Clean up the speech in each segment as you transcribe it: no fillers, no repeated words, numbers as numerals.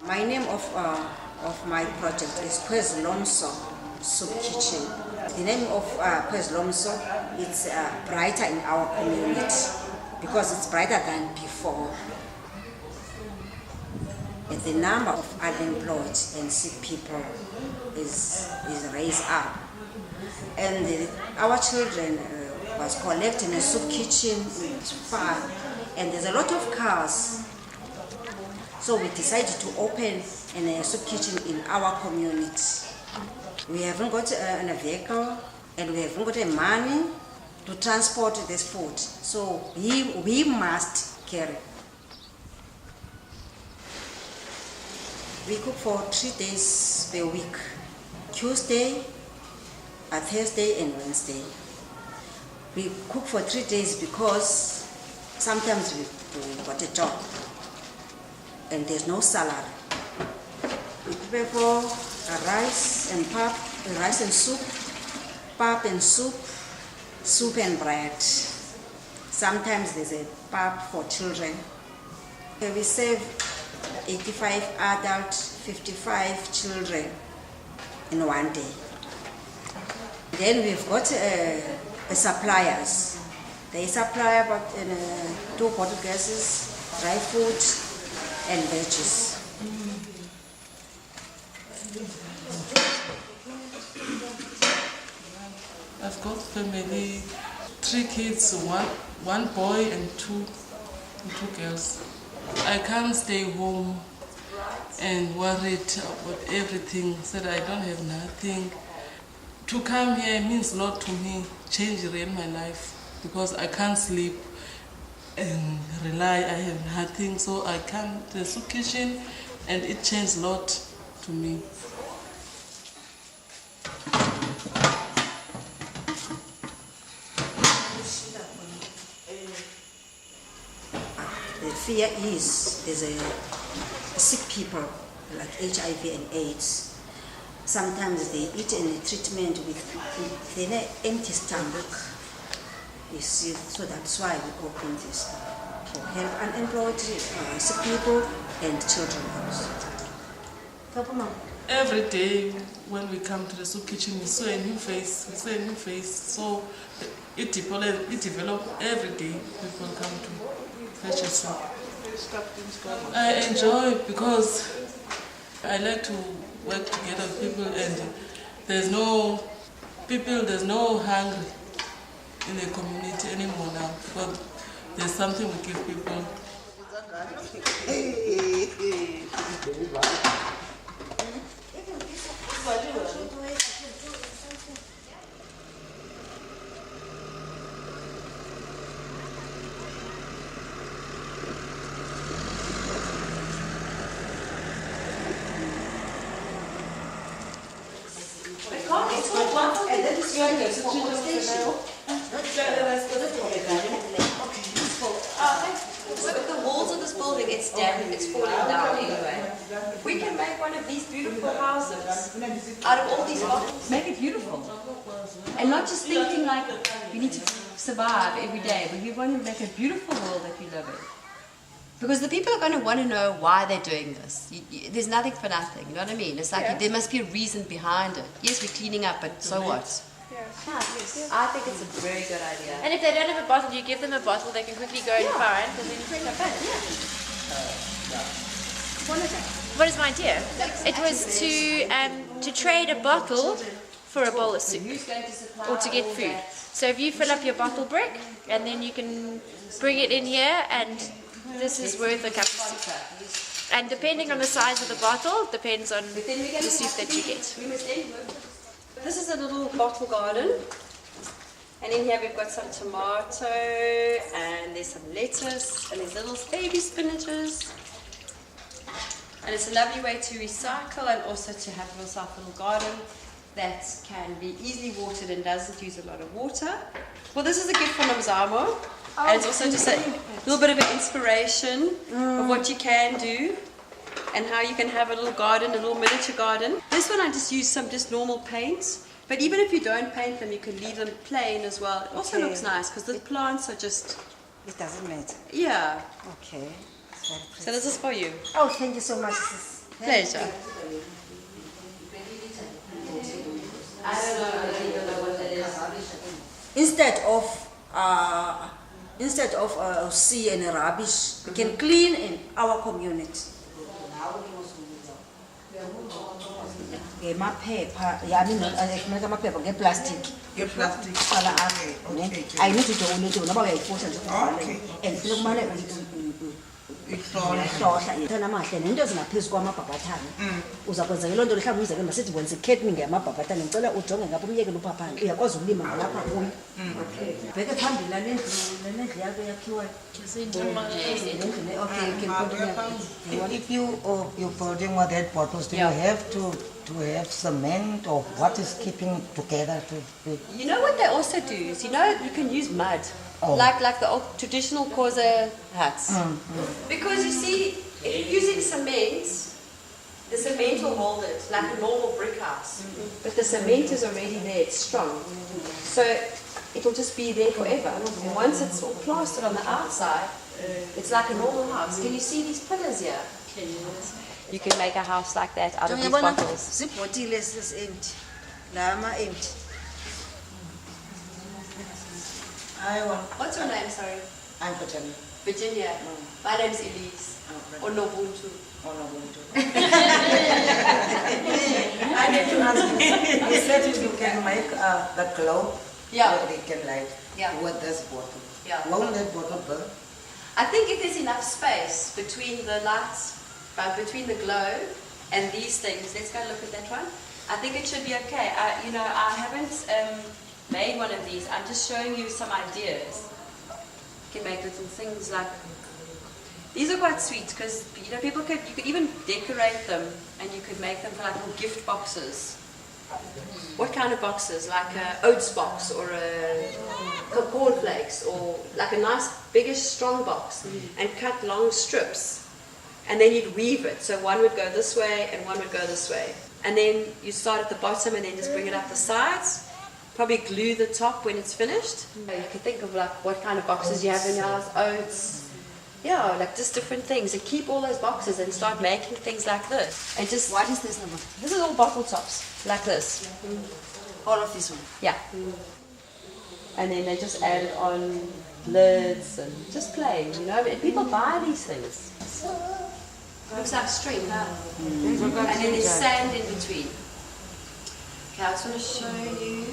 My name of my project is Khwezi Lomso Soup Kitchen. The name of Khwezi Lomso is brighter in our community because it's brighter than before. And the number of unemployed and sick people is raised up. And our children was collecting a soup kitchen in far, and there's a lot of cars. So we decided to open a soup kitchen in our community. We haven't got a vehicle and we haven't got the money to transport this food. So we must carry. We cook for 3 days per week, Tuesday, Thursday and Wednesday. We cook for 3 days because sometimes we got a job and there's no salary. We prepare for rice and pap, rice and soup, pap and soup, soup and bread. Sometimes there's a pap for children. We serve 85 adults, 55 children in one day. Then we've got the suppliers. They supply about 2 bottle gases, dry food and veggies. I've got family, 3 kids, one boy and two girls. I can't stay home and worried about everything, said I don't have nothing. To come here means a lot to me, change in my life, because I can't sleep and rely, I have nothing, so I come to the soup kitchen and it changed a lot to me. The fear is there's a sick people like HIV and AIDS. Sometimes they eat any treatment with an empty stomach. You see, so that's why we open this to help unemployed sick people and children also. Every day when we come to the soup kitchen, we see a new face. So it develops every day. People come to fetch a soup. I enjoy it because I like to work together with people, and there's no hunger in the community anymore now, because there's something we give people. Look at the walls of this building, it's damp, it's falling down anyway. If we can make one of these beautiful houses out of all these bottles, make it beautiful. And not just thinking like we need to survive every day, but we want to make a beautiful world that we live in. Because the people are going to want to know why they're doing this. There's nothing for nothing, you know what I mean? It's like there must be a reason behind it. Yes, we're cleaning up, but so what? Yes. I think it's a very good idea. And if they don't have a bottle, you give them a bottle they can quickly go and find, and then bring it back. What is my idea? It was to trade a bottle for a bowl of soup, or to get food. So if you fill up your bottle brick, and then you can bring it in here, and this is worth a cup of soup. And depending on the size of the bottle, depends on the soup that you get. This is a little bottle garden, and in here we've got some tomato, and there's some lettuce, and there's little baby spinaches. And it's a lovely way to recycle and also to have yourself a little garden that can be easily watered and doesn't use a lot of water. Well, this is a gift from Mzamo, and it's also just a little bit of an inspiration of what you can do and how you can have a little garden, a little miniature garden. This one I just used some normal paints, but even if you don't paint them, you can leave them plain as well. It also looks nice because the plants are just... It doesn't matter. Yeah. Okay. So this is for you. Oh, thank you so much. Pleasure. I don't know what that is. Instead of sea and rubbish, we can clean in our community. Ngemaphepha, yeah, I mean, kufuneka amaphepha ngeplastic. Plastic. Okay. I need to donate to noba uyayifutha nje Okay. and kufuneka umane uhlohla amahle nento ezingaphezu kwamabhabhathane uzakwenza loo nto mhlawumbi umzekelo masithi wenza ikhetning yamabhabhathane ngicela ujonge ngapha umyekele uphaphane uyakwazi ukulima ngalapha kuyo bheke phambili le ndlu yakho yakhiwayo If you're building with that bottles, do you have to have cement, or what is keeping it together? You know what they also do is, you can use mud, Oh. like the old traditional Khwezi huts. Because you see, if you're using cement, the cement will hold it like a normal brick house. But the cement is already there, it's strong. So it will just be there forever. And once it's all plastered on the outside, it's like a normal house. Can you see these pillars here? You can make a house like that out of these bottles. zibhotile empty lama empty. What's your name, sorry? I'm Plettenberg. Virginia. My name's Elise. Or Nobuntu. I need to ask you. You said you can make the globe. Yeah. That they can light. Yeah. With this bottle. Yeah. Won't that bottle burn? I think if there's enough space between the lights, between the globe and these things, let's go look at that one. I think it should be okay. I haven't made one of these. I'm just showing you some ideas. You can make little things like, these are quite sweet because you could even decorate them, and you could make them for like little gift boxes. What kind of boxes? Like a oats box or a cornflakes, or like a nice biggish strong box, and cut long strips, and then you'd weave it. So one would go this way and one would go this way, and then you start at the bottom and then just bring it up the sides. Probably glue the top when it's finished. You could think of like what kind of boxes you have in your house, oats, yeah, like just different things, and keep all those boxes and start making things like this. And just, What is this number? this is all bottle tops, like this. All of this one. Yeah. And then they just added on lids and just plain, and people buy these things. Looks like string, huh? And then there's sand in between. Okay, I just want to show you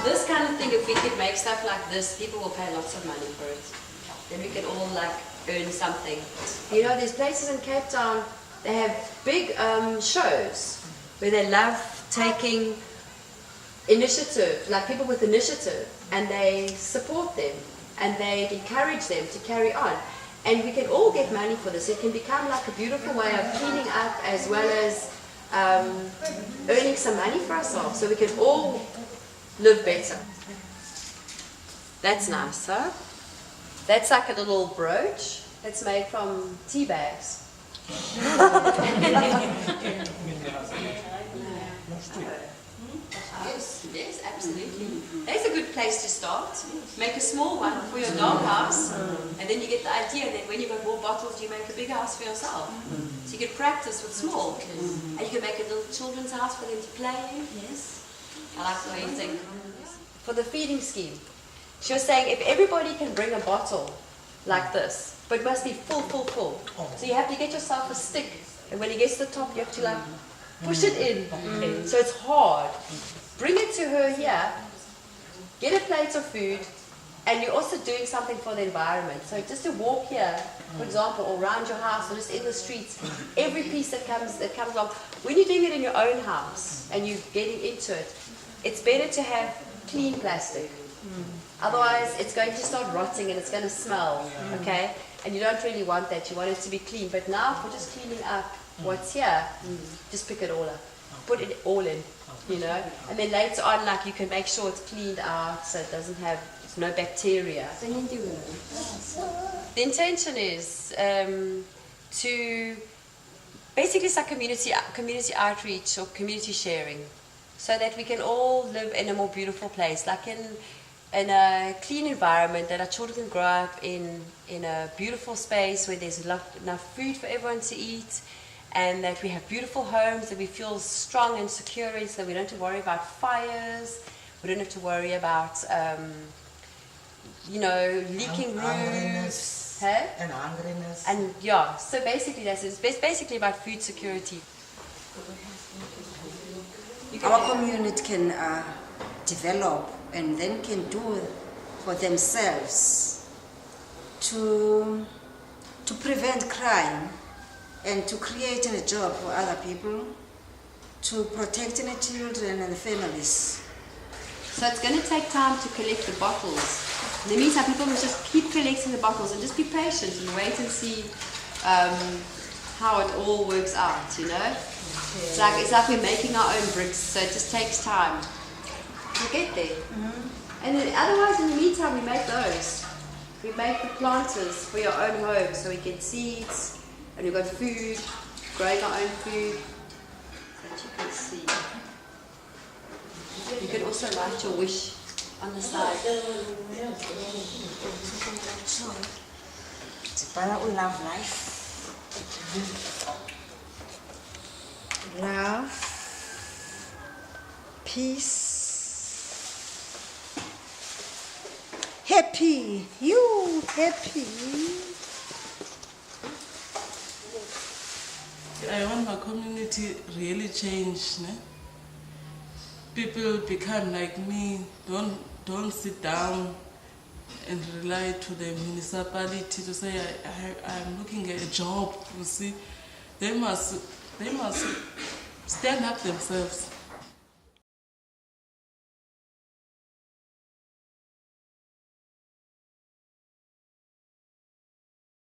this kind of thing. If we could make stuff like this, people will pay lots of money for it. Then we can all like earn something. There's places in Cape Town, they have big shows where they love taking initiative, like people with initiative, and they support them and they encourage them to carry on. And we can all get money for this. It can become like a beautiful way of cleaning up as well as earning some money for ourselves, so we can all live better. That's nice, huh? That's like a little brooch that's made from tea bags. Yes, absolutely. That's a good place to start. Make a small one for your dog house, and then you get the idea, and then when you've got more bottles, you make a big house for yourself. So you can practice with small, and you can make a little children's house for them to play in. Yes. I like the way you think. For the feeding scheme, she was saying if everybody can bring a bottle like this, but it must be full. So you have to get yourself a stick, and when it gets to the top, you have to like push it in. So it's hard. Bring it to her here, get a plate of food, and you're also doing something for the environment. So just to walk here, for example, or around your house, or just in the streets, every piece that comes along, when you're doing it in your own house and you're getting into it, it's better to have clean plastic. Otherwise, it's going to start rotting and it's going to smell, okay? And you don't really want that. You want it to be clean. But now, if we're just cleaning up what's here, just pick it all up. Put it all in, And then later on, like, you can make sure it's cleaned out so it doesn't have no bacteria. The intention is to basically it's like community outreach or community sharing, so that we can all live in a more beautiful place, like in a clean environment, that our children can grow up in a beautiful space where there's enough food for everyone to eat, and that we have beautiful homes, that we feel strong and secure in, so we don't have to worry about fires, we don't have to worry about, leaking roofs. Hey? And hungriness. And yeah, so basically it's basically about food security. Our community can develop and then can do for themselves to prevent crime and to create a job for other people, to protect the children and the families. So it's going to take time to collect the bottles. In the meantime, people must just keep collecting the bottles and just be patient and wait and see how it all works out, you know? Okay. It's like we're making our own bricks, so it just takes time. We'll get there. Mm-hmm. And then otherwise, in the meantime, we make those. We make the planters for your own home, so we get seeds, and we've got food, growing our own food, that you can see. You can also write your wish on the side. We love life. Love, peace, happy, you happy. I want my community really change. Ne? People become like me, don't sit down and rely to the municipality to say I'm looking at a job. You see, they must stand up themselves.